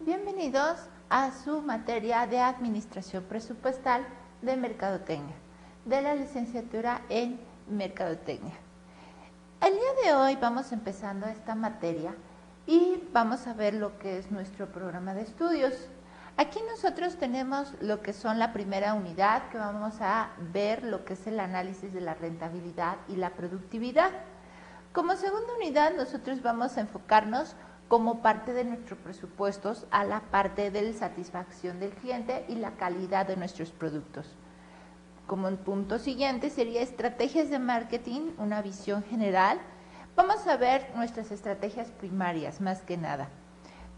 Bienvenidos a su materia de Administración Presupuestal de Mercadotecnia, de la licenciatura en Mercadotecnia. El día de hoy vamos empezando esta materia y vamos a ver lo que es nuestro programa de estudios. Aquí nosotros tenemos lo que son la primera unidad, que vamos a ver lo que es el análisis de la rentabilidad y la productividad. Como segunda unidad nosotros vamos a enfocarnos como parte de nuestros presupuestos a la parte de la satisfacción del cliente y la calidad de nuestros productos. Como el punto siguiente sería estrategias de marketing, una visión general. Vamos a ver nuestras estrategias primarias más que nada.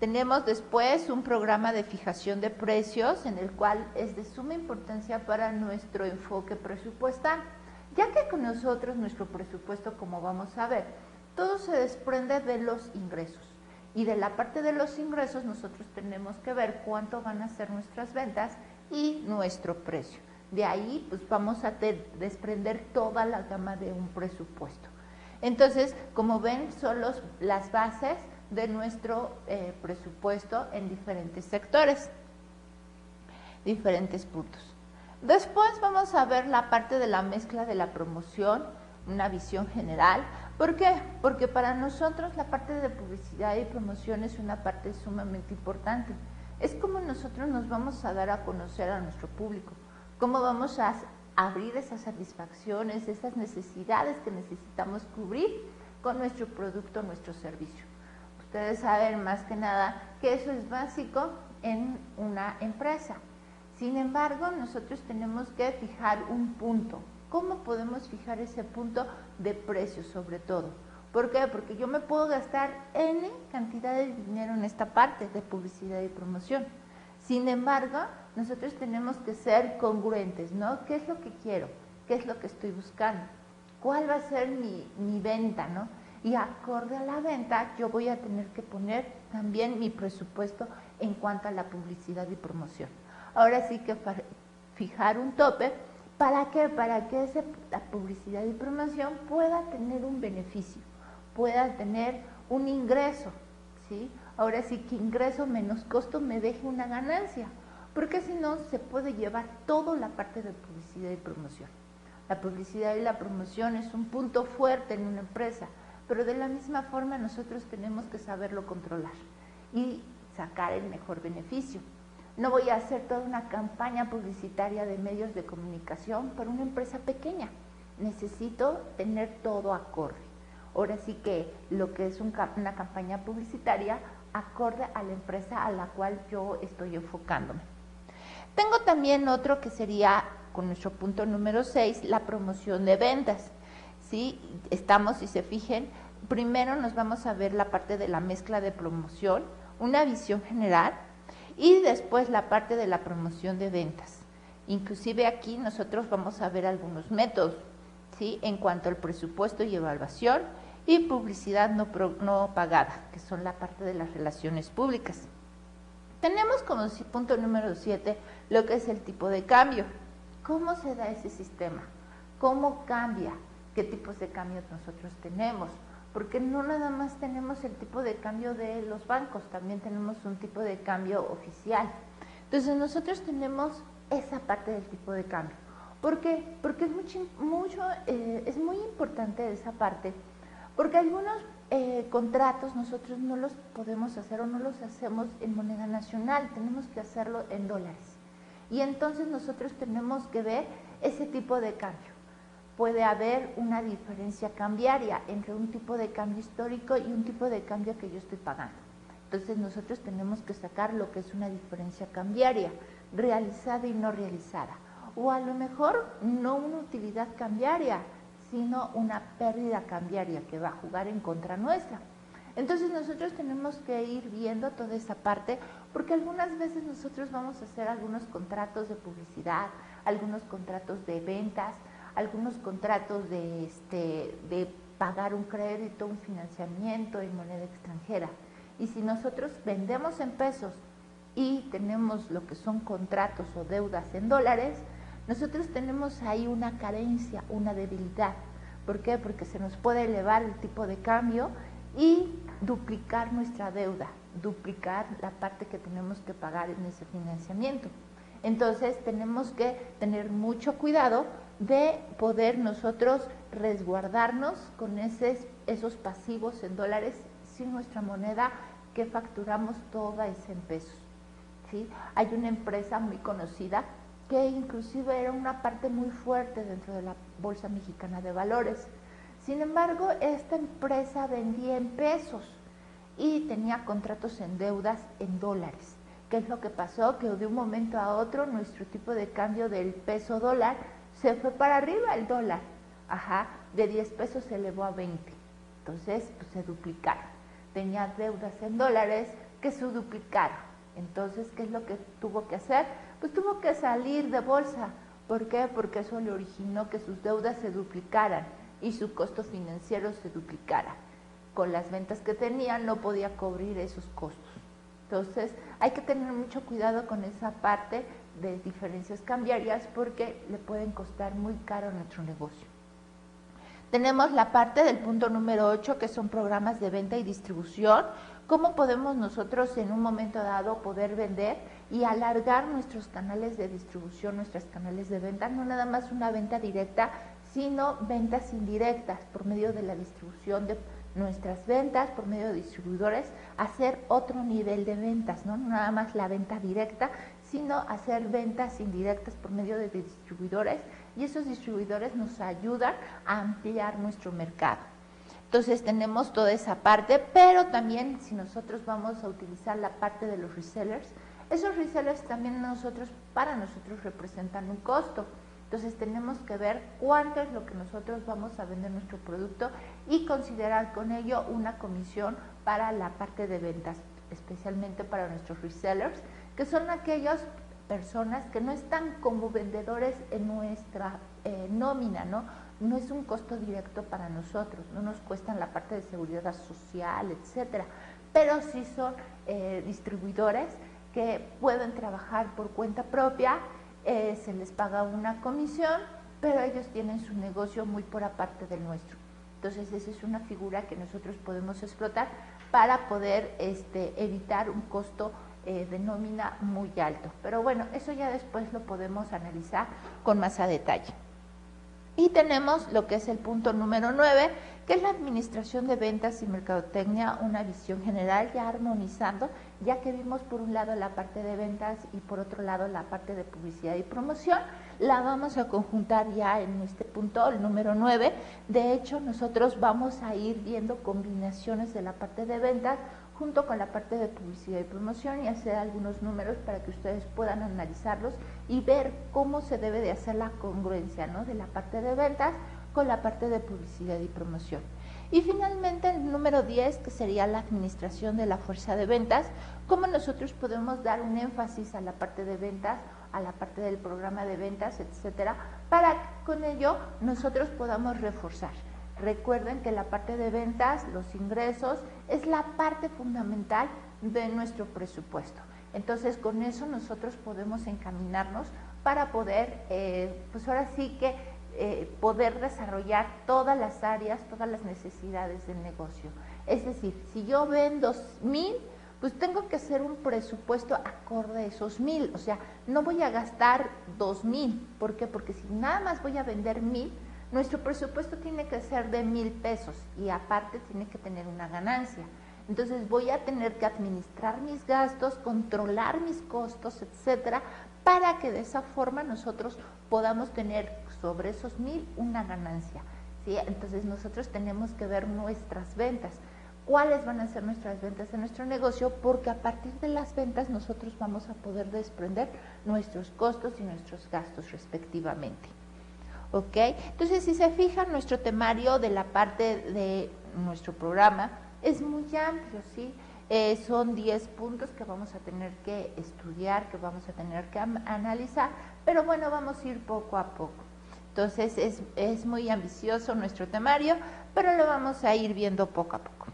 Tenemos después un programa de fijación de precios en el cual es de suma importancia para nuestro enfoque presupuestal, ya que con nosotros nuestro presupuesto, como vamos a ver, todo se desprende de los ingresos. Y de la parte de los ingresos nosotros tenemos que ver cuánto van a ser nuestras ventas y nuestro precio. De ahí pues vamos a desprender toda la gama de un presupuesto. Entonces, como ven, son las bases de nuestro presupuesto en diferentes sectores, diferentes puntos. Después vamos a ver la parte de la mezcla de la promoción, una visión general. ¿Por qué? Porque para nosotros la parte de publicidad y promoción es una parte sumamente importante. Es como nosotros nos vamos a dar a conocer a nuestro público, cómo vamos a abrir esas satisfacciones, esas necesidades que necesitamos cubrir con nuestro producto, nuestro servicio. Ustedes saben más que nada que eso es básico en una empresa. Sin embargo, nosotros tenemos que fijar un punto. ¿Cómo podemos fijar ese punto de precio sobre todo? ¿Por qué? Porque yo me puedo gastar N cantidad de dinero en esta parte de publicidad y promoción. Sin embargo, nosotros tenemos que ser congruentes, ¿no? ¿Qué es lo que quiero? ¿Qué es lo que estoy buscando? ¿Cuál va a ser mi venta, no? Y acorde a la venta, yo voy a tener que poner también mi presupuesto en cuanto a la publicidad y promoción. Ahora sí que fijar un tope. ¿Para qué? Para que la publicidad y promoción pueda tener un beneficio, pueda tener un ingreso, ¿sí? Ahora sí que ingreso menos costo me deje una ganancia, porque si no se puede llevar toda la parte de publicidad y promoción. La publicidad y la promoción es un punto fuerte en una empresa, pero de la misma forma nosotros tenemos que saberlo controlar y sacar el mejor beneficio. No voy a hacer toda una campaña publicitaria de medios de comunicación para una empresa pequeña. Necesito tener todo acorde. Ahora sí que lo que es una campaña publicitaria acorde a la empresa a la cual yo estoy enfocándome. Tengo también otro que sería, con nuestro punto número 6, la promoción de ventas. ¿Sí? Estamos, si se fijen, primero nos vamos a ver la parte de la mezcla de promoción, una visión general, y después la parte de la promoción de ventas. Inclusive aquí nosotros vamos a ver algunos métodos, ¿sí? En cuanto al presupuesto y evaluación y publicidad no pagada, que son la parte de las relaciones públicas. Tenemos como punto número 7 lo que es el tipo de cambio. ¿Cómo se da ese sistema? ¿Cómo cambia? ¿Qué tipos de cambios nosotros tenemos? Porque no nada más tenemos el tipo de cambio de los bancos, también tenemos un tipo de cambio oficial. Entonces nosotros tenemos esa parte del tipo de cambio. ¿Por qué? Porque es muy importante esa parte, porque algunos contratos nosotros no los podemos hacer o no los hacemos en moneda nacional, tenemos que hacerlo en dólares. Y entonces nosotros tenemos que ver ese tipo de cambio. Puede haber una diferencia cambiaria entre un tipo de cambio histórico y un tipo de cambio que yo estoy pagando. Entonces nosotros tenemos que sacar lo que es una diferencia cambiaria, realizada y no realizada. O a lo mejor no una utilidad cambiaria, sino una pérdida cambiaria que va a jugar en contra nuestra. Entonces nosotros tenemos que ir viendo toda esa parte, porque algunas veces nosotros vamos a hacer algunos contratos de publicidad, algunos contratos de ventas, algunos contratos de pagar un crédito, un financiamiento en moneda extranjera. Y si nosotros vendemos en pesos y tenemos lo que son contratos o deudas en dólares, nosotros tenemos ahí una carencia, una debilidad. ¿Por qué? Porque se nos puede elevar el tipo de cambio y duplicar nuestra deuda, duplicar la parte que tenemos que pagar en ese financiamiento. Entonces tenemos que tener mucho cuidado de poder nosotros resguardarnos con esos pasivos en dólares sin nuestra moneda, que facturamos toda es en pesos, ¿sí? Hay una empresa muy conocida que inclusive era una parte muy fuerte dentro de la Bolsa Mexicana de Valores. Sin embargo, esta empresa vendía en pesos y tenía contratos en deudas en dólares. ¿Qué es lo que pasó? Que de un momento a otro nuestro tipo de cambio del peso dólar se fue para arriba el dólar. De 10 pesos se elevó a 20. Entonces, pues se duplicaron. Tenía deudas en dólares que se duplicaron. Entonces, ¿qué es lo que tuvo que hacer? Pues tuvo que salir de bolsa. ¿Por qué? Porque eso le originó que sus deudas se duplicaran y su costo financiero se duplicara. Con las ventas que tenía no podía cubrir esos costos. Entonces, hay que tener mucho cuidado con esa parte de diferencias cambiarias porque le pueden costar muy caro a nuestro negocio. Tenemos la parte del punto número 8, que son programas de venta y distribución. ¿Cómo podemos nosotros en un momento dado poder vender y alargar nuestros canales de distribución, nuestros canales de venta? No nada más una venta directa, sino ventas indirectas por medio de la distribución de nuestras ventas, por medio de distribuidores, hacer otro nivel de ventas, no nada más la venta directa, sino hacer ventas indirectas por medio de distribuidores, y esos distribuidores nos ayudan a ampliar nuestro mercado. Entonces tenemos toda esa parte, pero también si nosotros vamos a utilizar la parte de los resellers, esos resellers también para nosotros representan un costo. Entonces tenemos que ver cuánto es lo que nosotros vamos a vender nuestro producto y considerar con ello una comisión para la parte de ventas, especialmente para nuestros resellers, que son aquellas personas que no están como vendedores en nuestra nómina, ¿no? No es un costo directo para nosotros, no nos cuestan la parte de seguridad social, etcétera, pero sí son distribuidores que pueden trabajar por cuenta propia. Se les paga una comisión, pero ellos tienen su negocio muy por aparte del nuestro. Entonces esa es una figura que nosotros podemos explotar para poder evitar un costo de nómina muy alto. Pero bueno, eso ya después lo podemos analizar con más a detalle. Y tenemos lo que es el punto número 9, que es la administración de ventas y mercadotecnia, una visión general ya armonizando, ya que vimos por un lado la parte de ventas y por otro lado la parte de publicidad y promoción. La vamos a conjuntar ya en este punto, el número 9. De hecho, nosotros vamos a ir viendo combinaciones de la parte de ventas junto con la parte de publicidad y promoción, y hacer algunos números para que ustedes puedan analizarlos y ver cómo se debe de hacer la congruencia, ¿no?, de la parte de ventas con la parte de publicidad y promoción. Y finalmente el número 10, que sería la administración de la fuerza de ventas, cómo nosotros podemos dar un énfasis a la parte de ventas, a la parte del programa de ventas, etcétera, para que con ello nosotros podamos reforzar. Recuerden que la parte de ventas, los ingresos, es la parte fundamental de nuestro presupuesto. Entonces, con eso nosotros podemos encaminarnos para poder, pues ahora sí que poder desarrollar todas las áreas, todas las necesidades del negocio. Es decir, si yo vendo 1,000, pues tengo que hacer un presupuesto acorde a esos 1,000. O sea, no voy a gastar 2,000. ¿Por qué? Porque si nada más voy a vender 1,000, nuestro presupuesto tiene que ser de 1,000 pesos y aparte tiene que tener una ganancia. Entonces voy a tener que administrar mis gastos, controlar mis costos, etcétera, para que de esa forma nosotros podamos tener sobre esos 1,000 una ganancia, ¿sí? Entonces nosotros tenemos que ver nuestras ventas. ¿Cuáles van a ser nuestras ventas en nuestro negocio? Porque a partir de las ventas nosotros vamos a poder desprender nuestros costos y nuestros gastos respectivamente. ¿Ok? Entonces, si se fijan, nuestro temario de la parte de nuestro programa es muy amplio, ¿sí? Son 10 puntos que vamos a tener que estudiar, que vamos a tener que analizar, pero bueno, vamos a ir poco a poco. Entonces, es muy ambicioso nuestro temario, pero lo vamos a ir viendo poco a poco.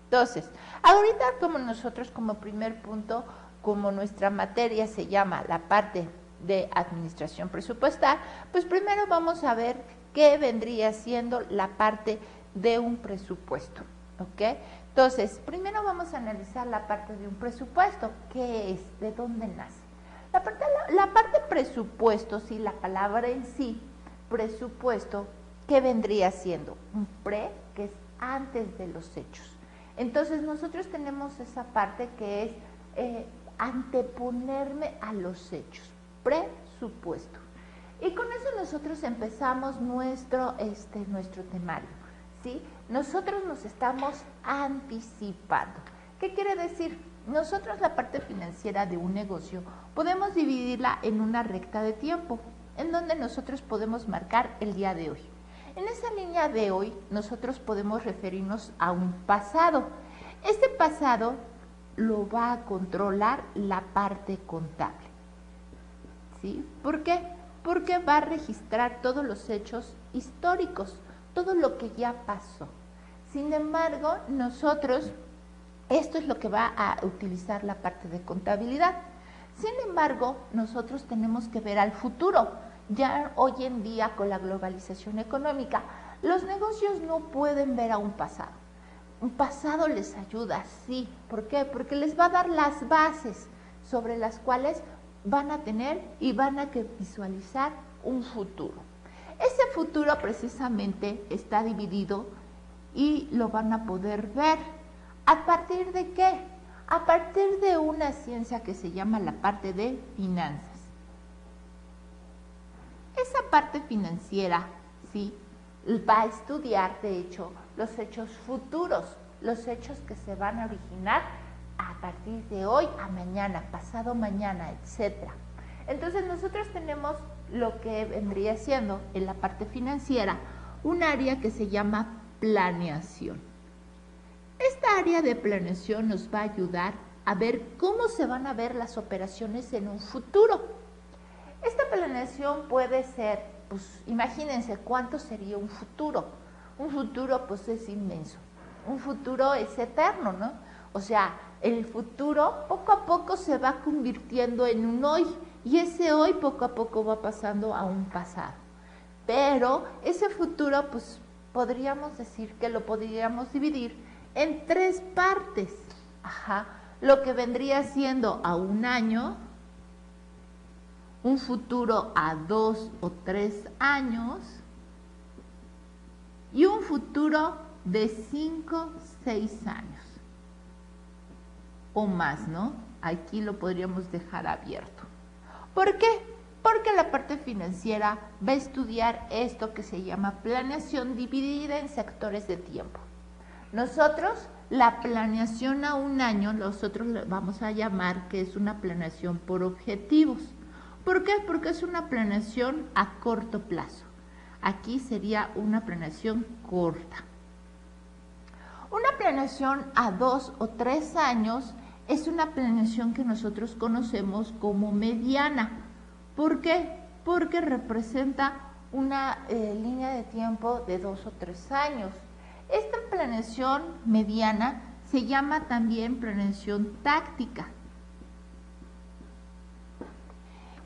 Entonces, ahorita como nosotros como primer punto, como nuestra materia se llama la parte de administración presupuestal, pues primero vamos a ver qué vendría siendo la parte de un presupuesto, ¿ok? Entonces, primero vamos a analizar la parte de un presupuesto. ¿Qué es? ¿De dónde nace? La parte presupuesto, sí, la palabra en sí, presupuesto, ¿qué vendría siendo? Un pre, que es antes de los hechos. Entonces, nosotros tenemos esa parte que es anteponerme a los hechos, presupuesto. Y con eso nosotros empezamos nuestro temario, ¿sí? Nosotros nos estamos anticipando. ¿Qué quiere decir? Nosotros la parte financiera de un negocio podemos dividirla en una recta de tiempo, en donde nosotros podemos marcar el día de hoy. En esa línea de hoy nosotros podemos referirnos a un pasado. Este pasado lo va a controlar la parte contable, ¿sí? ¿Por qué? Porque va a registrar todos los hechos históricos, todo lo que ya pasó. Sin embargo, nosotros, esto es lo que va a utilizar la parte de contabilidad. Sin embargo, nosotros tenemos que ver al futuro. Ya hoy en día, con la globalización económica, los negocios no pueden ver a un pasado. Un pasado les ayuda, sí. ¿Por qué? Porque les va a dar las bases sobre las cuales van a tener y van a visualizar un futuro. Ese futuro precisamente está dividido y lo van a poder ver. ¿A partir de qué? A partir de una ciencia que se llama la parte de finanzas. Esa parte financiera, ¿sí?, va a estudiar, de hecho, los hechos futuros, los hechos que se van a originar a partir de hoy a mañana, pasado mañana, etc. Entonces nosotros tenemos lo que vendría siendo en la parte financiera un área que se llama planeación. Esta área de planeación nos va a ayudar a ver cómo se van a ver las operaciones en un futuro. Esta planeación puede ser, pues imagínense cuánto sería un futuro. Un futuro pues es inmenso, un futuro es eterno, ¿no? O sea, el futuro poco a poco se va convirtiendo en un hoy y ese hoy poco a poco va pasando a un pasado. Pero ese futuro pues podríamos decir que lo podríamos dividir en tres partes. Lo que vendría siendo a un año, un futuro a 2 o 3 años y un futuro de 5, 6 años o más, ¿no? Aquí lo podríamos dejar abierto. ¿Por qué? Porque la parte financiera va a estudiar esto que se llama planeación dividida en sectores de tiempo. Nosotros, la planeación a un año, nosotros le vamos a llamar que es una planeación por objetivos. ¿Por qué? Porque es una planeación a corto plazo. Aquí sería una planeación corta. Una planeación a 2 o 3 años es una planeación que nosotros conocemos como mediana. ¿Por qué? Porque representa una línea de tiempo de 2 o 3 años. Esta planeación mediana se llama también planeación táctica.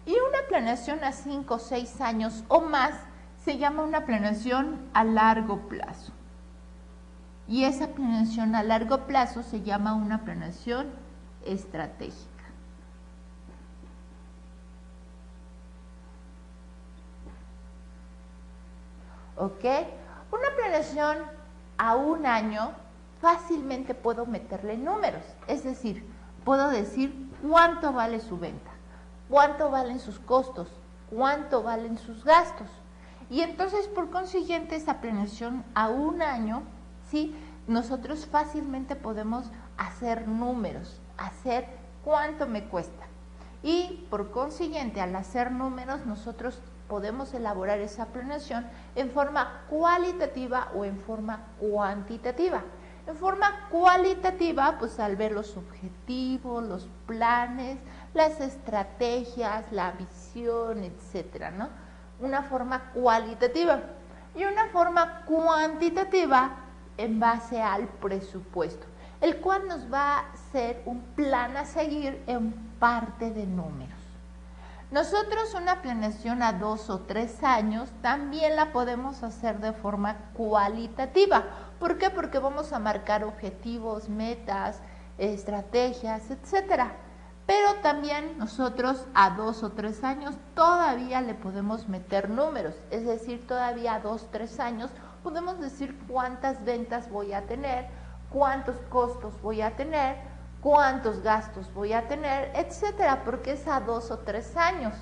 Y una planeación a 5 o 6 años o más se llama una planeación a largo plazo. Y esa planeación a largo plazo se llama una planeación estratégica. ¿Ok? Una planeación a un año fácilmente puedo meterle números. Es decir, puedo decir cuánto vale su venta, cuánto valen sus costos, cuánto valen sus gastos. Y entonces, por consiguiente, esa planeación a un año, ¿sí?, nosotros fácilmente podemos hacer números, hacer cuánto me cuesta. Y por consiguiente, al hacer números, nosotros podemos elaborar esa planeación en forma cualitativa o en forma cuantitativa. En forma cualitativa, pues al ver los objetivos, los planes, las estrategias, la visión, etcétera, ¿no? Una forma cualitativa. Y una forma cuantitativa en base al presupuesto, el cual nos va a ser un plan a seguir en parte de números. Nosotros una planeación a 2 o 3 años también la podemos hacer de forma cualitativa. ¿Por qué? Porque vamos a marcar objetivos, metas, estrategias, etcétera. Pero también nosotros a 2 o 3 años todavía le podemos meter números, es decir, todavía a 2 o 3 años podemos decir cuántas ventas voy a tener, cuántos costos voy a tener, cuántos gastos voy a tener, etcétera, porque es a 2 o 3 años.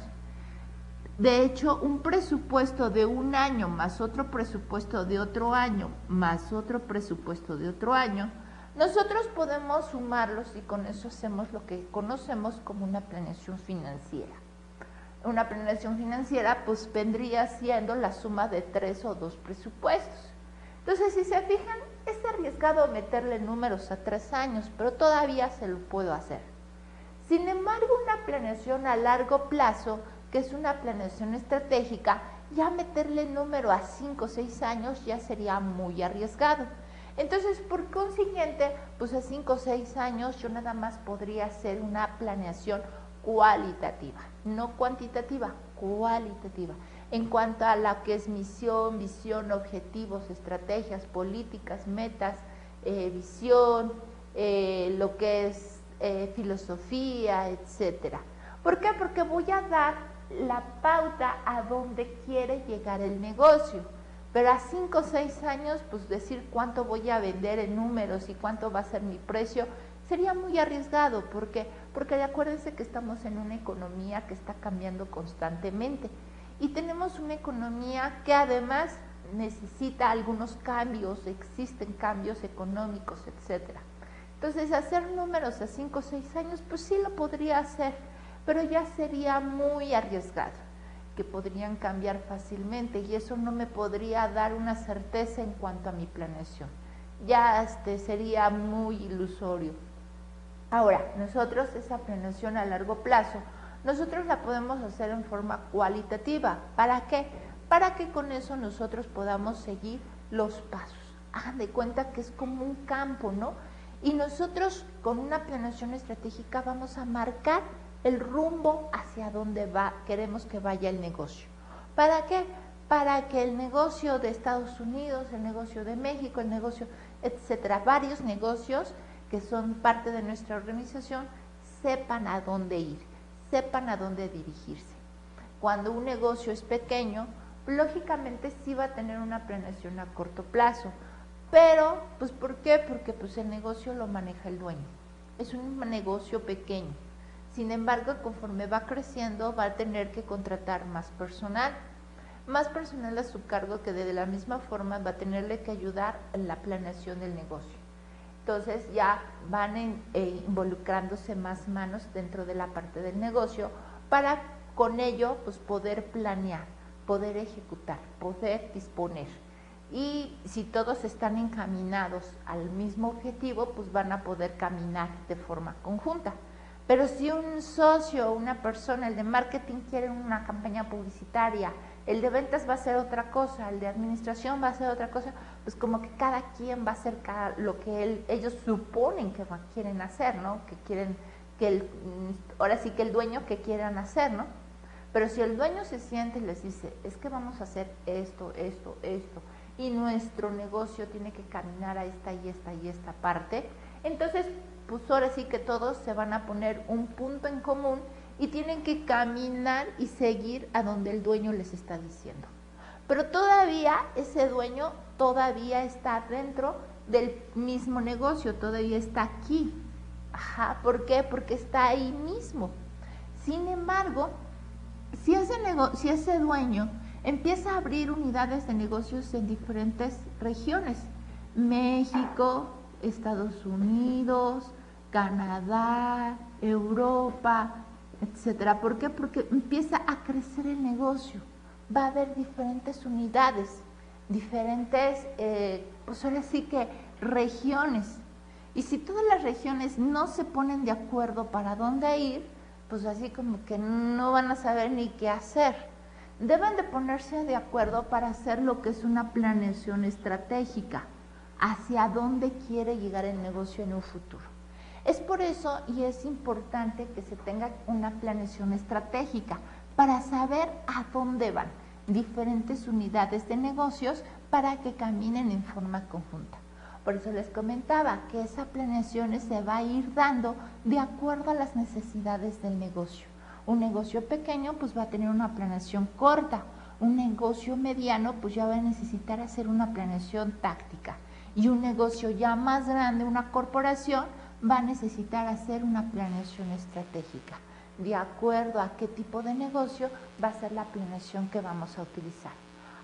De hecho, un presupuesto de un año más otro presupuesto de otro año más otro presupuesto de otro año, nosotros podemos sumarlos y con eso hacemos lo que conocemos como una planeación financiera. Una planeación financiera pues vendría siendo la suma de 3 o 2 presupuestos. Entonces, si se fijan, es arriesgado meterle números a 3 años, pero todavía se lo puedo hacer. Sin embargo, una planeación a largo plazo, que es una planeación estratégica, ya meterle número a 5 o 6 años ya sería muy arriesgado. Entonces, por consiguiente, pues a 5 o 6 años yo nada más podría hacer una planeación cualitativa, no cuantitativa, cualitativa. En cuanto a la que es misión, visión, objetivos, estrategias, políticas, metas, visión, lo que es filosofía, etcétera. ¿Por qué? Porque voy a dar la pauta a donde quiere llegar el negocio. Pero a 5 o 6 años, pues decir cuánto voy a vender en números y cuánto va a ser mi precio, sería muy arriesgado. ¿Por qué? Porque acuérdense que estamos en una economía que está cambiando constantemente. Y tenemos una economía que además necesita algunos cambios, existen cambios económicos, etcétera. Entonces, hacer números a 5 o 6 años, pues sí lo podría hacer, pero ya sería muy arriesgado, que podrían cambiar fácilmente y eso no me podría dar una certeza en cuanto a mi planeación. Ya sería muy ilusorio. Ahora, nosotros esa planeación a largo plazo, nosotros la podemos hacer en forma cualitativa. ¿Para qué? Para que con eso nosotros podamos seguir los pasos. Hagan de cuenta que es como un campo, ¿no? Y nosotros con una planeación estratégica vamos a marcar el rumbo hacia donde queremos que vaya el negocio. ¿Para qué? Para que el negocio de Estados Unidos, el negocio de México, el negocio, etcétera, varios negocios que son parte de nuestra organización, sepan a dónde ir, sepan a dónde dirigirse. Cuando un negocio es pequeño, lógicamente sí va a tener una planeación a corto plazo, pero, pues, ¿por qué? Porque pues el negocio lo maneja el dueño. Es un negocio pequeño. Sin embargo, conforme va creciendo, va a tener que contratar más personal a su cargo, que de la misma forma va a tenerle que ayudar en la planeación del negocio. Entonces ya van involucrándose más manos dentro de la parte del negocio para con ello pues poder planear, poder ejecutar, poder disponer. Y si todos están encaminados al mismo objetivo, pues van a poder caminar de forma conjunta. Pero si un socio, una persona, el de marketing quiere una campaña publicitaria, el de ventas va a hacer otra cosa, el de administración va a hacer otra cosa, pues como que cada quien va a hacer lo que ellos suponen que quieren hacer, ¿no? Que quieren, ahora sí que el dueño que quieran hacer, ¿no? Pero si el dueño se siente y les dice, es que vamos a hacer esto, esto, esto, y nuestro negocio tiene que caminar a esta y esta y esta parte, entonces pues ahora sí que todos se van a poner un punto en común y tienen que caminar y seguir a donde el dueño les está diciendo. Pero todavía ese dueño todavía está dentro del mismo negocio, todavía está aquí. Ajá, ¿por qué? Porque está ahí mismo. Sin embargo, si ese dueño empieza a abrir unidades de negocios en diferentes regiones, México, Estados Unidos, Canadá, Europa, etcétera. ¿Por qué? Porque empieza a crecer el negocio. Va a haber diferentes unidades, diferentes, pues ahora sí que regiones. Y si todas las regiones no se ponen de acuerdo para dónde ir, pues así como que no van a saber ni qué hacer. Deben de ponerse de acuerdo para hacer lo que es una planeación estratégica, hacia dónde quiere llegar el negocio en un futuro. Es por eso y es importante que se tenga una planeación estratégica para saber a dónde van diferentes unidades de negocios para que caminen en forma conjunta. Por eso les comentaba que esa planeación se va a ir dando de acuerdo a las necesidades del negocio. Un negocio pequeño pues va a tener una planeación corta, un negocio mediano pues ya va a necesitar hacer una planeación táctica y un negocio ya más grande, una corporación, va a necesitar hacer una planeación estratégica. De acuerdo a qué tipo de negocio va a ser la planeación que vamos a utilizar.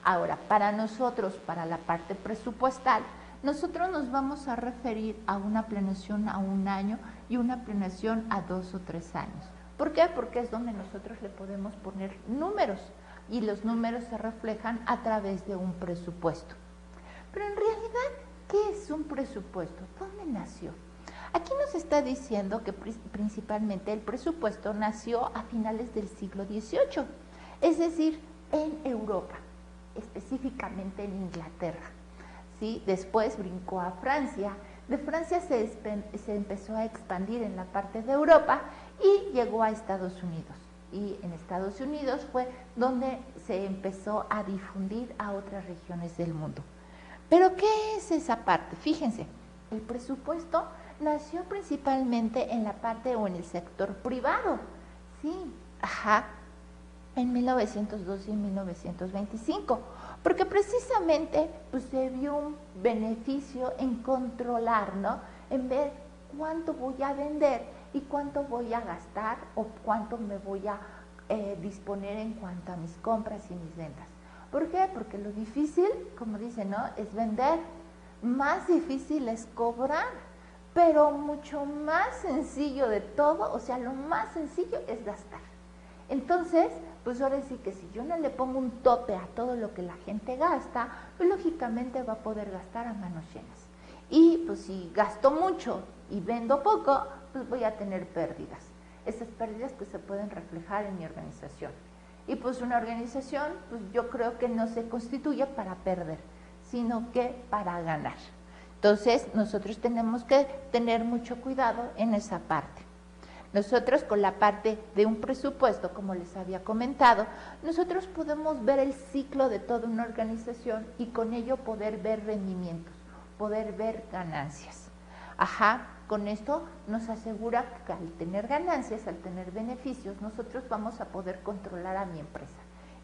Ahora, para nosotros, para la parte presupuestal, nosotros nos vamos a referir a una planeación a 1 año y una planeación a 2 o 3 años. ¿Por qué? Porque es donde nosotros le podemos poner números y los números se reflejan a través de un presupuesto. Pero en realidad, ¿qué es un presupuesto? ¿Dónde nació? Aquí nos está diciendo que principalmente el presupuesto nació a finales del siglo XVIII, es decir, en Europa, específicamente en Inglaterra. ¿Sí? Después brincó a Francia, de Francia se empezó a expandir en la parte de Europa y llegó a Estados Unidos. Y en Estados Unidos fue donde se empezó a difundir a otras regiones del mundo. ¿Pero qué es esa parte? Fíjense, el presupuesto nació principalmente en la parte o en el sector privado, ¿sí? En 1912 y 1925, porque precisamente pues, se vio un beneficio en controlar, ¿no? En ver cuánto voy a vender y cuánto voy a gastar o cuánto me voy a disponer en cuanto a mis compras y mis ventas. ¿Por qué? Porque lo difícil, como dicen, ¿no? Es vender, más difícil es cobrar, pero mucho más sencillo de todo, o sea, lo más sencillo es gastar. Entonces, pues ahora sí que si yo no le pongo un tope a todo lo que la gente gasta, pues lógicamente va a poder gastar a manos llenas. Y pues si gasto mucho y vendo poco, pues voy a tener pérdidas. Esas pérdidas pues se pueden reflejar en mi organización. Y pues una organización, pues yo creo que no se constituye para perder, sino que para ganar. Entonces, nosotros tenemos que tener mucho cuidado en esa parte. Nosotros con la parte de un presupuesto, como les había comentado, nosotros podemos ver el ciclo de toda una organización y con ello poder ver rendimientos, poder ver ganancias. Con esto nos asegura que al tener ganancias, al tener beneficios, nosotros vamos a poder controlar a mi empresa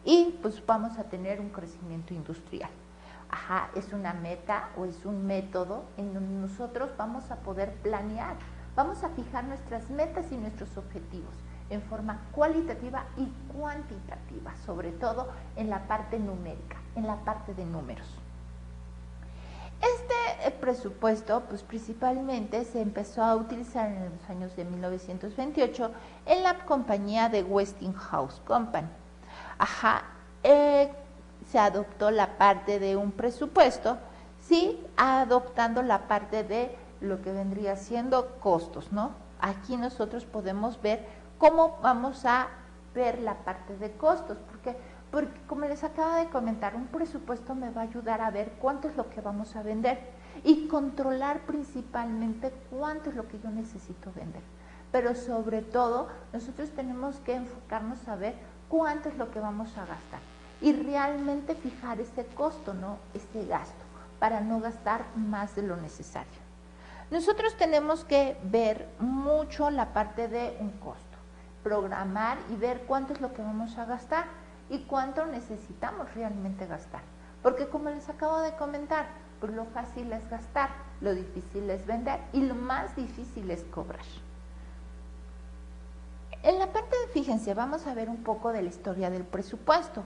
y pues vamos a tener un crecimiento industrial. Es una meta o es un método en donde nosotros vamos a poder planear, vamos a fijar nuestras metas y nuestros objetivos en forma cualitativa y cuantitativa, sobre todo en la parte numérica, en la parte de números. Este presupuesto, pues principalmente se empezó a utilizar en los años de 1928 en la compañía de Westinghouse Company. Se adoptó la parte de un presupuesto, sí, adoptando la parte de lo que vendría siendo costos, ¿no? Aquí nosotros podemos ver cómo vamos a ver la parte de costos, porque como les acabo de comentar, un presupuesto me va a ayudar a ver cuánto es lo que vamos a vender y controlar principalmente cuánto es lo que yo necesito vender. Pero sobre todo, nosotros tenemos que enfocarnos a ver cuánto es lo que vamos a gastar y realmente fijar ese costo, ¿no? Ese gasto, para no gastar más de lo necesario. Nosotros tenemos que ver mucho la parte de un costo, programar y ver cuánto es lo que vamos a gastar y cuánto necesitamos realmente gastar. Porque como les acabo de comentar, pues lo fácil es gastar, lo difícil es vender y lo más difícil es cobrar. En la parte de, fíjense, vamos a ver un poco de la historia del presupuesto.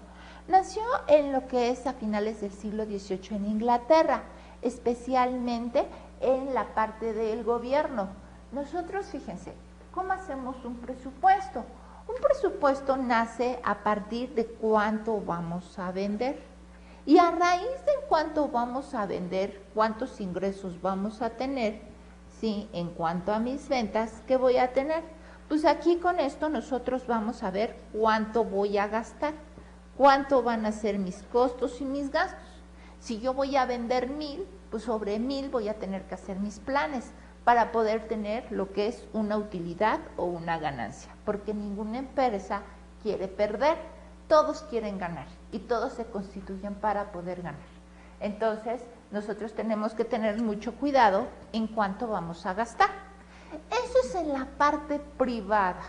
Nació en lo que es a finales del siglo XVIII en Inglaterra, especialmente en la parte del gobierno. Nosotros, fíjense, ¿cómo hacemos un presupuesto? Un presupuesto nace a partir de cuánto vamos a vender. Y a raíz de cuánto vamos a vender, cuántos ingresos vamos a tener, ¿sí? En cuanto a mis ventas, ¿qué voy a tener? Pues aquí con esto nosotros vamos a ver cuánto voy a gastar, cuánto van a ser mis costos y mis gastos. Si yo voy a vender 1000, pues sobre 1000 voy a tener que hacer mis planes para poder tener lo que es una utilidad o una ganancia, porque ninguna empresa quiere perder, todos quieren ganar y todos se constituyen para poder ganar. Entonces, nosotros tenemos que tener mucho cuidado en cuánto vamos a gastar. Eso es en la parte privada.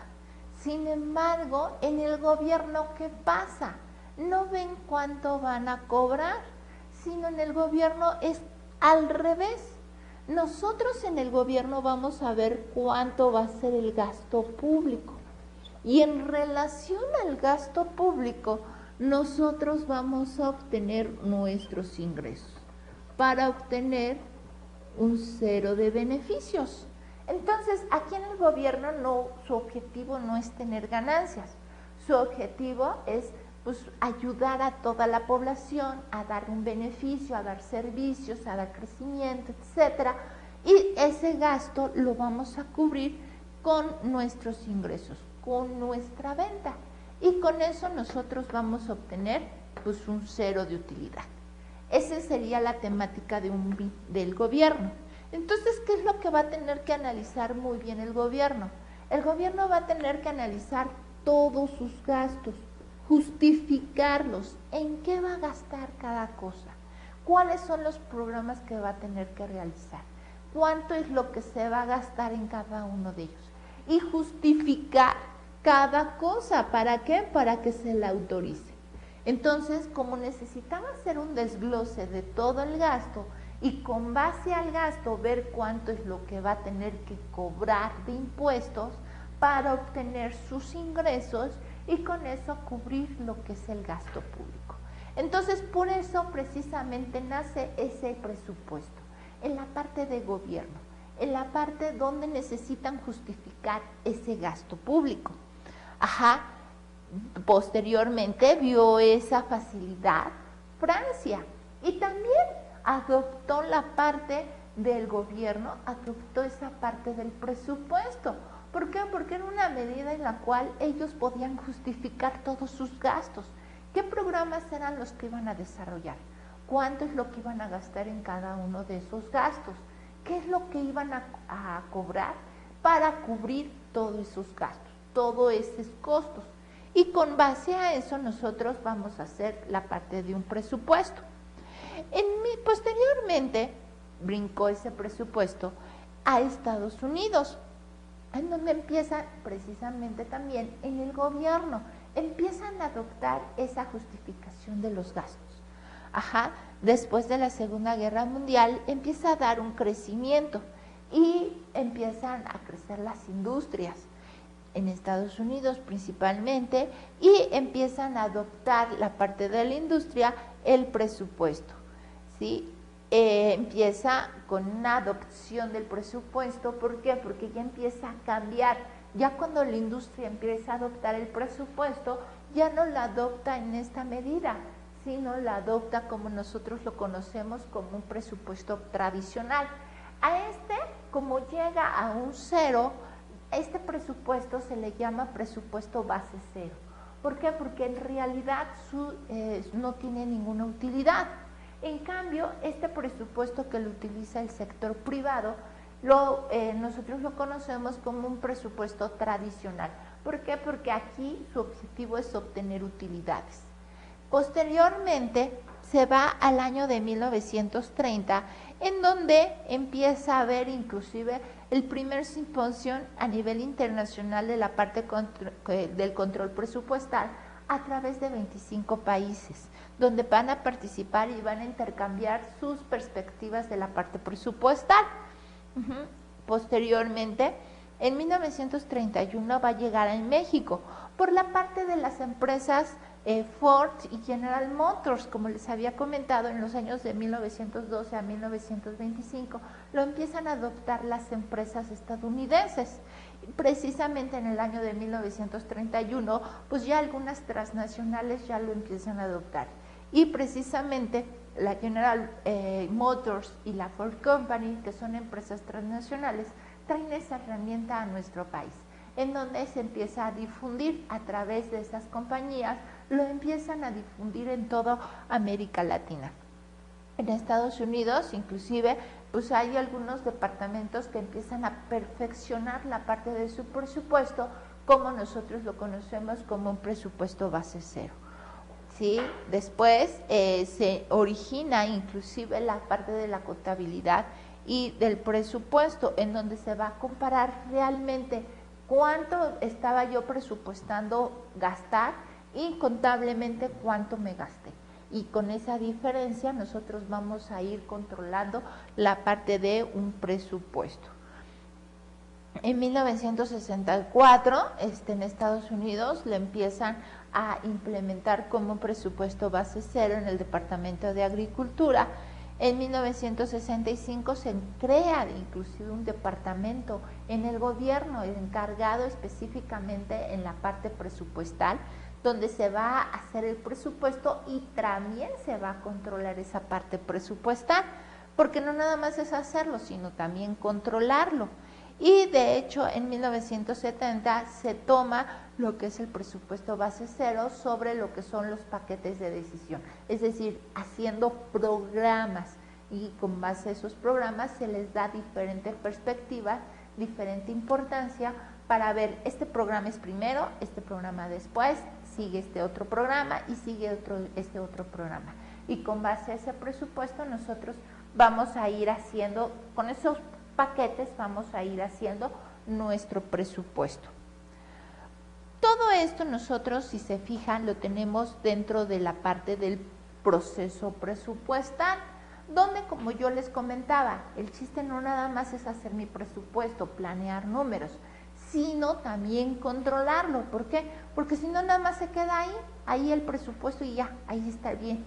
Sin embargo, en el gobierno, ¿qué pasa? No ven cuánto van a cobrar, sino en el gobierno es al revés. Nosotros en el gobierno vamos a ver cuánto va a ser el gasto público. Y en relación al gasto público, nosotros vamos a obtener nuestros ingresos para obtener un cero de beneficios. Entonces, aquí en el gobierno su objetivo no es tener ganancias, su objetivo es ayudar a toda la población, a dar un beneficio, a dar servicios, a dar crecimiento, etcétera, y ese gasto lo vamos a cubrir con nuestros ingresos, con nuestra venta, y con eso nosotros vamos a obtener un cero de utilidad. Esa sería la temática del gobierno. Entonces, ¿qué es lo que va a tener que analizar muy bien el gobierno? El gobierno va a tener que analizar todos sus gastos, justificarlos, en qué va a gastar cada cosa, cuáles son los programas que va a tener que realizar, cuánto es lo que se va a gastar en cada uno de ellos y justificar cada cosa. ¿Para qué? Para que se la autorice. Entonces, como necesitaba hacer un desglose de todo el gasto y con base al gasto ver cuánto es lo que va a tener que cobrar de impuestos para obtener sus ingresos y con eso cubrir lo que es el gasto público. Entonces, por eso precisamente nace ese presupuesto, en la parte de gobierno, en la parte donde necesitan justificar ese gasto público. Posteriormente vio esa facilidad Francia y también adoptó la parte del gobierno, adoptó esa parte del presupuesto. ¿Por qué? Porque era una medida en la cual ellos podían justificar todos sus gastos. ¿Qué programas eran los que iban a desarrollar? ¿Cuánto es lo que iban a gastar en cada uno de esos gastos? ¿Qué es lo que iban a cobrar para cubrir todos esos gastos, todos esos costos? Y con base a eso nosotros vamos a hacer la parte de un presupuesto. Posteriormente brincó ese presupuesto a Estados Unidos, en donde empieza precisamente también en el gobierno, empiezan a adoptar esa justificación de los gastos. Después de la Segunda Guerra Mundial empieza a dar un crecimiento y empiezan a crecer las industrias en Estados Unidos principalmente y empiezan a adoptar la parte de la industria, el presupuesto, ¿sí? Empieza con una adopción del presupuesto. ¿Por qué? Porque ya empieza a cambiar. Ya cuando la industria empieza a adoptar el presupuesto, ya no la adopta en esta medida, sino la adopta como nosotros lo conocemos, como un presupuesto tradicional. A como llega a un cero, este presupuesto se le llama presupuesto base cero. ¿Por qué? Porque en realidad no tiene ninguna utilidad. En cambio, este presupuesto que lo utiliza el sector privado, nosotros lo conocemos como un presupuesto tradicional. ¿Por qué? Porque aquí su objetivo es obtener utilidades. Posteriormente se va al año de 1930, en donde empieza a haber inclusive el primer simposio a nivel internacional de la parte del control presupuestal a través de 25 países, donde van a participar y van a intercambiar sus perspectivas de la parte presupuestal. Posteriormente, en 1931 va a llegar a México por la parte de las empresas Ford y General Motors, como les había comentado, en los años de 1912 a 1925, lo empiezan a adoptar las empresas estadounidenses. Precisamente en el año de 1931, pues ya algunas transnacionales ya lo empiezan a adoptar. Y precisamente la General Motors y la Ford Company, que son empresas transnacionales, traen esa herramienta a nuestro país, en donde se empieza a difundir a través de esas compañías, lo empiezan a difundir en toda América Latina. En Estados Unidos, inclusive, pues hay algunos departamentos que empiezan a perfeccionar la parte de su presupuesto, como nosotros lo conocemos como un presupuesto base cero. ¿Sí? Después se origina inclusive la parte de la contabilidad y del presupuesto, en donde se va a comparar realmente cuánto estaba yo presupuestando gastar y contablemente cuánto me gasté. Y con esa diferencia nosotros vamos a ir controlando la parte de un presupuesto. En 1964, en Estados Unidos, le empiezan a implementar como presupuesto base cero en el Departamento de Agricultura. En 1965 se crea inclusive un departamento en el gobierno encargado específicamente en la parte presupuestal, donde se va a hacer el presupuesto y también se va a controlar esa parte presupuestal, porque no nada más es hacerlo, sino también controlarlo. Y de hecho en 1970 se toma lo que es el presupuesto base cero sobre lo que son los paquetes de decisión, es decir, haciendo programas, y con base a esos programas se les da diferente perspectiva, diferente importancia para ver, este programa es primero, este programa después, sigue este otro programa y sigue este otro programa. Y con base a ese presupuesto nosotros vamos a ir haciendo, con esos paquetes vamos a ir haciendo nuestro presupuesto. Todo esto nosotros, si se fijan, lo tenemos dentro de la parte del proceso presupuestal, donde, como yo les comentaba, el chiste no nada más es hacer mi presupuesto, planear números, sino también controlarlo. ¿Por qué? Porque si no nada más se queda ahí el presupuesto y ya, ahí está bien.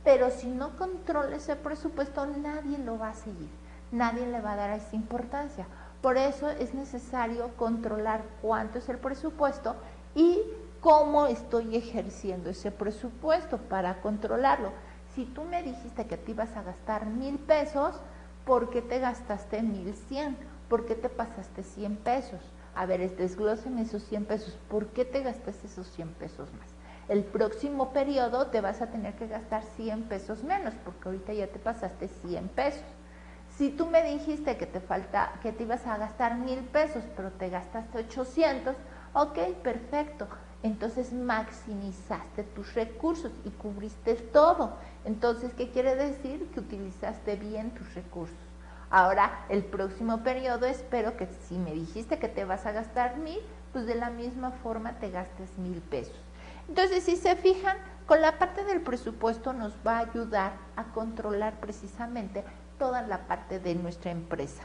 Pero si no controla ese presupuesto, nadie lo va a seguir, nadie le va a dar esa importancia. Por eso es necesario controlar cuánto es el presupuesto y cómo estoy ejerciendo ese presupuesto para controlarlo. Si tú me dijiste que te ibas a gastar 1,000 pesos, ¿por qué te gastaste 1,100? ¿Por qué te pasaste 100 pesos? A ver, desglósame esos 100 pesos. ¿Por qué te gastaste esos 100 pesos más? El próximo periodo te vas a tener que gastar 100 pesos menos, porque ahorita ya te pasaste 100 pesos. Si tú me dijiste que te ibas a gastar 1,000 pesos, pero te gastaste 800, ok, perfecto. Entonces maximizaste tus recursos y cubriste todo. Entonces, ¿qué quiere decir? Que utilizaste bien tus recursos. Ahora, el próximo periodo espero que si me dijiste que te vas a gastar 1,000, pues de la misma forma te gastes 1,000 pesos. Entonces, si se fijan, con la parte del presupuesto nos va a ayudar a controlar precisamente toda la parte de nuestra empresa.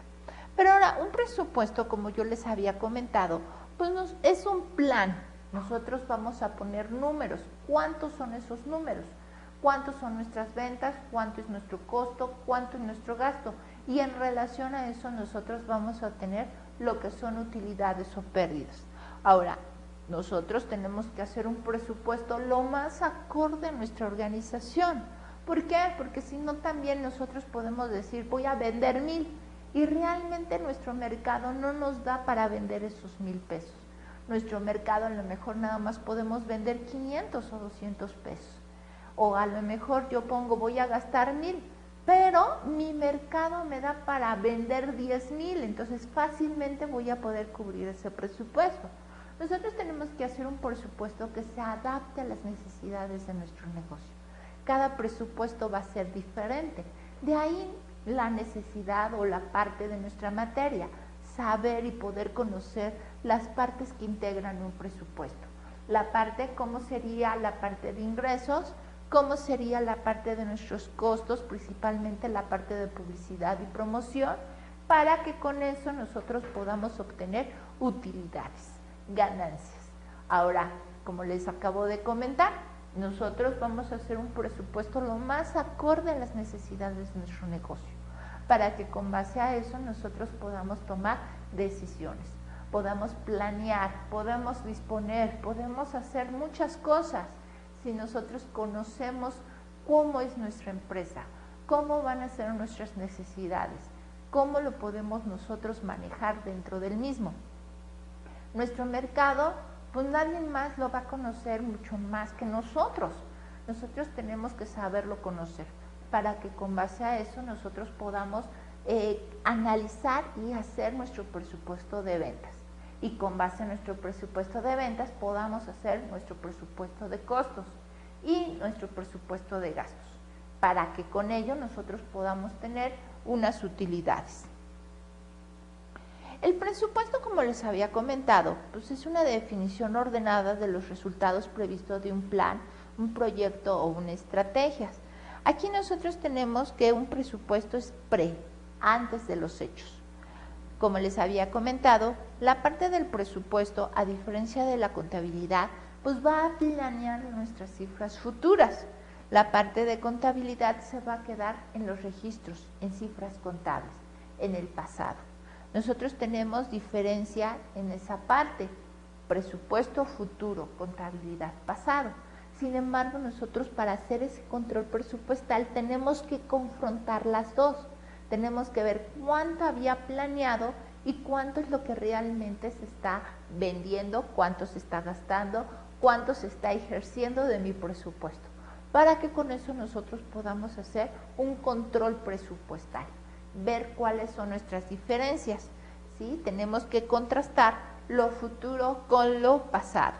Pero ahora, un presupuesto, como yo les había comentado, pues es un plan. Nosotros vamos a poner números. ¿Cuántos son esos números? ¿Cuántos son nuestras ventas? ¿Cuánto es nuestro costo? ¿Cuánto es nuestro gasto? Y en relación a eso nosotros vamos a obtener lo que son utilidades o pérdidas. Ahora, nosotros tenemos que hacer un presupuesto lo más acorde a nuestra organización. ¿Por qué? Porque si no también nosotros podemos decir, voy a vender 1,000 y realmente nuestro mercado no nos da para vender esos 1,000 pesos. Nuestro mercado a lo mejor nada más podemos vender 500 o 200 pesos. O a lo mejor yo pongo, voy a gastar 1,000, pero mi mercado me da para vender 10,000, entonces fácilmente voy a poder cubrir ese presupuesto. Nosotros tenemos que hacer un presupuesto que se adapte a las necesidades de nuestro negocio. Cada presupuesto va a ser diferente. De ahí la necesidad o la parte de nuestra materia, saber y poder conocer las partes que integran un presupuesto. La parte, ¿cómo sería la parte de ingresos? ¿Cómo sería la parte de nuestros costos? Principalmente la parte de publicidad y promoción, para que con eso nosotros podamos obtener utilidades, ganancias. Ahora, como les acabo de comentar, nosotros vamos a hacer un presupuesto lo más acorde a las necesidades de nuestro negocio, para que con base a eso nosotros podamos tomar decisiones, podamos planear, podemos disponer, podemos hacer muchas cosas si nosotros conocemos cómo es nuestra empresa, cómo van a ser nuestras necesidades, cómo lo podemos nosotros manejar dentro del mismo. Nuestro mercado, pues nadie más lo va a conocer mucho más que nosotros. Nosotros tenemos que saberlo conocer para que con base a eso nosotros podamos analizar y hacer nuestro presupuesto de ventas. Y con base en nuestro presupuesto de ventas podamos hacer nuestro presupuesto de costos y nuestro presupuesto de gastos, para que con ello nosotros podamos tener unas utilidades. El presupuesto, como les había comentado, pues es una definición ordenada de los resultados previstos de un plan, un proyecto o una estrategia. Aquí nosotros tenemos que un presupuesto es antes de los hechos. Como les había comentado, la parte del presupuesto, a diferencia de la contabilidad, pues va a planear nuestras cifras futuras. La parte de contabilidad se va a quedar en los registros, en cifras contables, en el pasado. Nosotros tenemos diferencia en esa parte, presupuesto futuro, contabilidad pasado. Sin embargo, nosotros para hacer ese control presupuestal tenemos que confrontar las dos. Tenemos que ver cuánto había planeado y cuánto es lo que realmente se está vendiendo, cuánto se está gastando, cuánto se está ejerciendo de mi presupuesto, para que con eso nosotros podamos hacer un control presupuestal, ver cuáles son nuestras diferencias, ¿sí? Tenemos que contrastar lo futuro con lo pasado.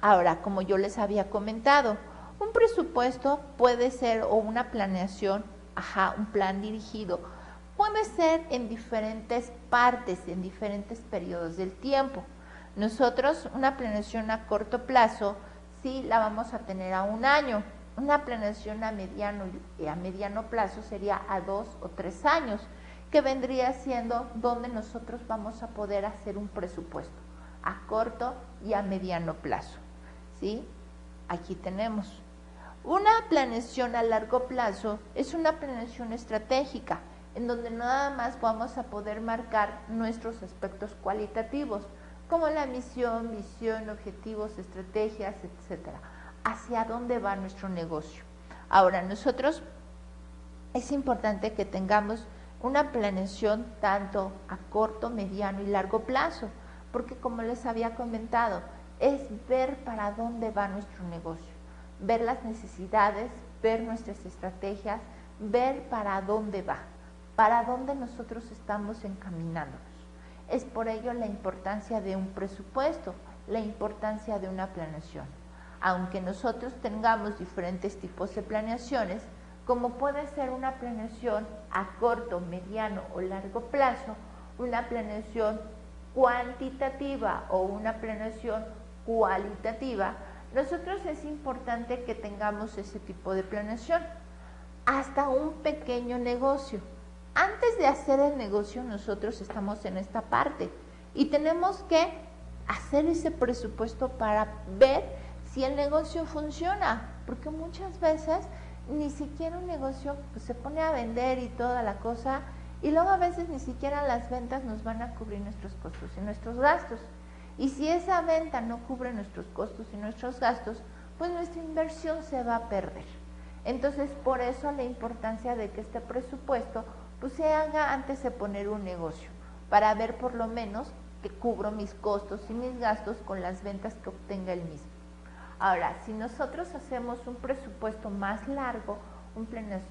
Ahora, como yo les había comentado, un presupuesto puede ser, o una planeación, un plan dirigido, puede ser en diferentes partes, en diferentes periodos del tiempo. Nosotros una planeación a corto plazo, sí la vamos a tener a 1 año. Una planeación a mediano plazo sería a 2 o 3 años, que vendría siendo donde nosotros vamos a poder hacer un presupuesto a corto y a mediano plazo, ¿sí? Aquí tenemos. Una planeación a largo plazo es una planeación estratégica, en donde nada más vamos a poder marcar nuestros aspectos cualitativos, como la misión, visión, objetivos, estrategias, etcétera. Hacia dónde va nuestro negocio. Ahora, nosotros es importante que tengamos una planeación tanto a corto, mediano y largo plazo, porque como les había comentado, es ver para dónde va nuestro negocio, ver las necesidades, ver nuestras estrategias, ver para dónde va, para dónde nosotros estamos encaminándonos. Es por ello la importancia de un presupuesto, la importancia de una planeación. Aunque nosotros tengamos diferentes tipos de planeaciones, como puede ser una planeación a corto, mediano o largo plazo, una planeación cuantitativa o una planeación cualitativa, nosotros es importante que tengamos ese tipo de planeación. Hasta un pequeño negocio. Antes de hacer el negocio, nosotros estamos en esta parte y tenemos que hacer ese presupuesto para ver si el negocio funciona, porque muchas veces ni siquiera un negocio pues, se pone a vender y toda la cosa, y luego a veces ni siquiera las ventas nos van a cubrir nuestros costos y nuestros gastos. Y si esa venta no cubre nuestros costos y nuestros gastos, pues nuestra inversión se va a perder. Entonces, por eso la importancia de que este presupuesto pues, se haga antes de poner un negocio, para ver por lo menos que cubro mis costos y mis gastos con las ventas que obtenga el mismo. Ahora, si nosotros hacemos un presupuesto más largo,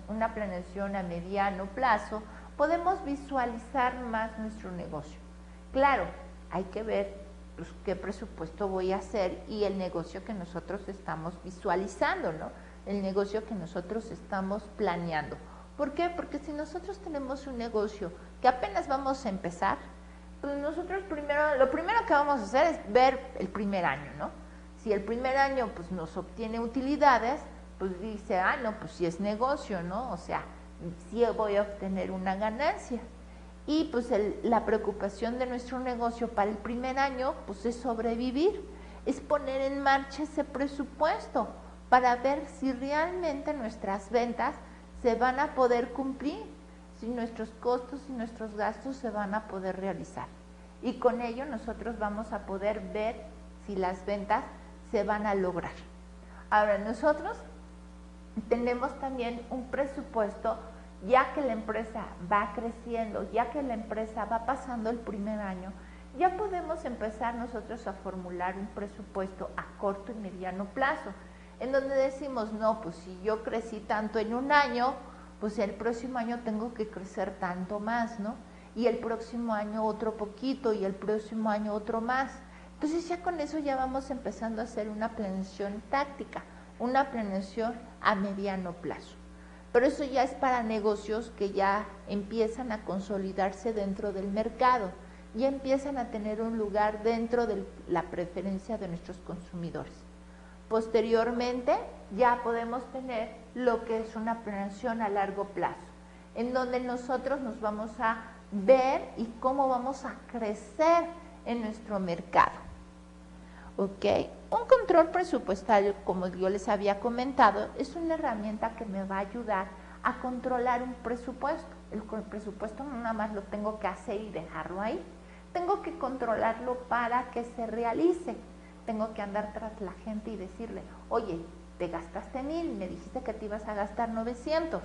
una planeación a mediano plazo, podemos visualizar más nuestro negocio. Claro, hay que ver pues, qué presupuesto voy a hacer y el negocio que nosotros estamos visualizando, ¿no? El negocio que nosotros estamos planeando. ¿Por qué? Porque si nosotros tenemos un negocio que apenas vamos a empezar, pues nosotros lo primero que vamos a hacer es ver el primer año, ¿no? Si el primer año pues nos obtiene utilidades, pues dice, no, pues sí es negocio, ¿no? O sea, sí voy a obtener una ganancia. Y pues la preocupación de nuestro negocio para el primer año, pues es sobrevivir, es poner en marcha ese presupuesto para ver si realmente nuestras ventas se van a poder cumplir, si nuestros costos y nuestros gastos se van a poder realizar. Y con ello nosotros vamos a poder ver si las ventas se van a lograr. Ahora, nosotros tenemos también un presupuesto, ya que la empresa va creciendo, ya que la empresa va pasando el primer año, ya podemos empezar nosotros a formular un presupuesto a corto y mediano plazo, en donde decimos, no, pues si yo crecí tanto en un año, pues el próximo año tengo que crecer tanto más, ¿no? Y el próximo año otro poquito, y el próximo año otro más. Entonces ya con eso ya vamos empezando a hacer una planeación táctica, una planeación a mediano plazo. Pero eso ya es para negocios que ya empiezan a consolidarse dentro del mercado, ya empiezan a tener un lugar dentro de la preferencia de nuestros consumidores. Posteriormente ya podemos tener lo que es una planeación a largo plazo, en donde nosotros nos vamos a ver y cómo vamos a crecer en nuestro mercado. ¿Ok? Un control presupuestario, como yo les había comentado, es una herramienta que me va a ayudar a controlar un presupuesto. El presupuesto no nada más lo tengo que hacer y dejarlo ahí, tengo que controlarlo para que se realice. Tengo que andar tras la gente y decirle, oye, te gastaste 1,000, me dijiste que te ibas a gastar 900,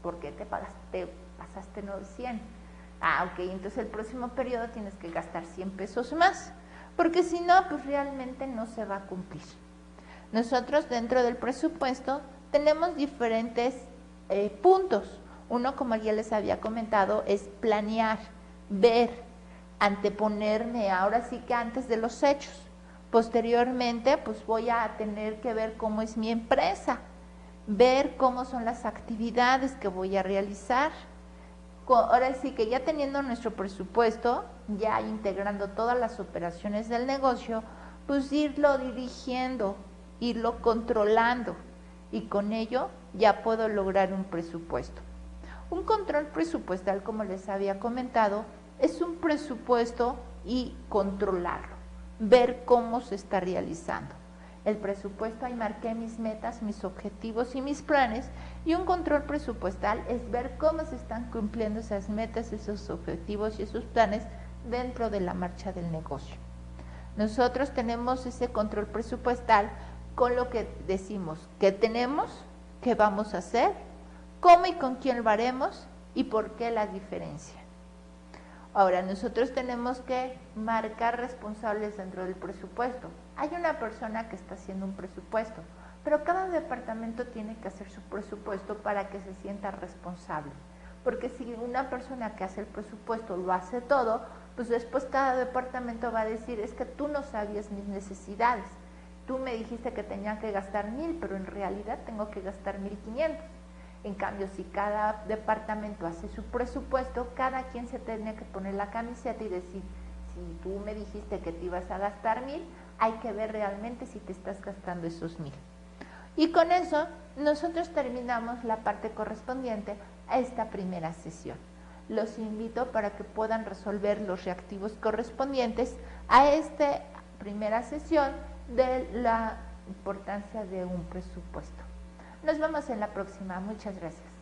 ¿por qué te pasaste 900? Ah, ok, entonces el próximo periodo tienes que gastar 100 pesos más, porque si no, pues realmente no se va a cumplir. Nosotros dentro del presupuesto tenemos diferentes puntos. Uno, como ya les había comentado, es planear, ver, anteponerme, ahora sí que antes de los hechos. Posteriormente, pues voy a tener que ver cómo es mi empresa, ver cómo son las actividades que voy a realizar. Ahora sí que ya teniendo nuestro presupuesto, ya integrando todas las operaciones del negocio, pues irlo dirigiendo, irlo controlando, y con ello ya puedo lograr un presupuesto. Un control presupuestal, como les había comentado, es un presupuesto y controlarlo, ver cómo se está realizando. El presupuesto, ahí marqué mis metas, mis objetivos y mis planes, y un control presupuestal es ver cómo se están cumpliendo esas metas, esos objetivos y esos planes dentro de la marcha del negocio. Nosotros tenemos ese control presupuestal con lo que decimos que tenemos, qué vamos a hacer, cómo y con quién lo haremos y por qué la diferencia. Ahora, nosotros tenemos que marcar responsables dentro del presupuesto. Hay una persona que está haciendo un presupuesto, pero cada departamento tiene que hacer su presupuesto para que se sienta responsable. Porque si una persona que hace el presupuesto lo hace todo, pues después cada departamento va a decir, es que tú no sabías mis necesidades. Tú me dijiste que tenía que gastar 1,000, pero en realidad tengo que gastar 1,500. En cambio, si cada departamento hace su presupuesto, cada quien se tiene que poner la camiseta y decir, si tú me dijiste que te ibas a gastar 1,000, hay que ver realmente si te estás gastando esos 1,000. Y con eso, nosotros terminamos la parte correspondiente a esta primera sesión. Los invito para que puedan resolver los reactivos correspondientes a esta primera sesión de la importancia de un presupuesto. Nos vemos en la próxima. Muchas gracias.